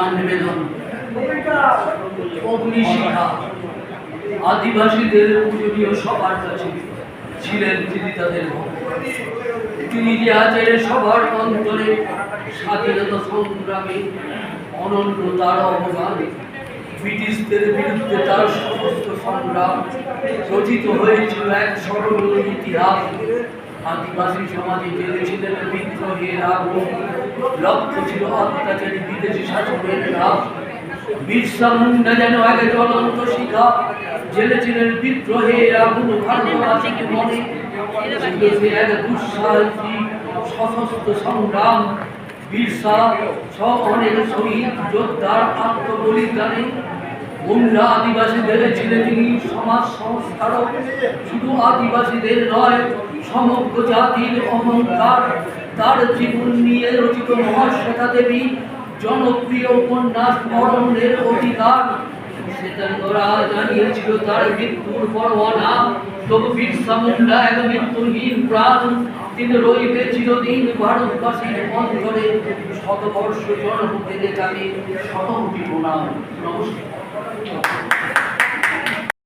আমার নিবেদন অগ্নিশিখা আদিবাসীদের পূজনীয় সবার কাছে ছিলেন তিনি তাদের ভক্ত। তিনি যে আজের সবার অন্তরে স্বাধীনতা সংগ্রামে অনন্য তার অবদান, ব্রিটিশদের বিরুদ্ধে তার সমস্ত সংগ্রাম রচিত হয়েছিল এক স্মরণীয় ইতিহাস। আদিবাসী সমাজে চলেছিলেন বিদ্রোহের আগুন, লক্ষ্য ছিল অত্যাচারী বিদেশি শাসনের রাজ। বিরসা মুন্ডা যেন এক জ্বলন্ত শিখা, জ্বেলেছিলেন বিদ্রোহের আগুন ভারতবাসীর মনে। ছিল সে এক দুঃসাহসী সশস্ত্র সংগ্রাম, বিরসা সহ অনেক শহীদ যোদ্ধার আত্মবলিদানে। মুন্ডা আদিবাসীদের ছিলেন তিনি সমাজ সংস্কারক, শুধু আদিবাসীদের নয় সমগ্র জাতির অহংকার। তার জীবন নিয়ে রচিত মহাশ্বেতা দেবী জনপ্রিয় উপন্যাস অরণ্যের অধিকার। শ্বেতাঙ্গরা জানিয়েছিল তার মৃত্যুর পরোয়ানা, তবু বিরসা মুন্ডা এক মৃত্যুহীন প্রাণ। তিনি রইবে চিরদিন ভারতবাসীর অন্তরে, শতবর্ষ জন্ম দিলে তাকে শতকোটি প্রণাম। নমস্কার।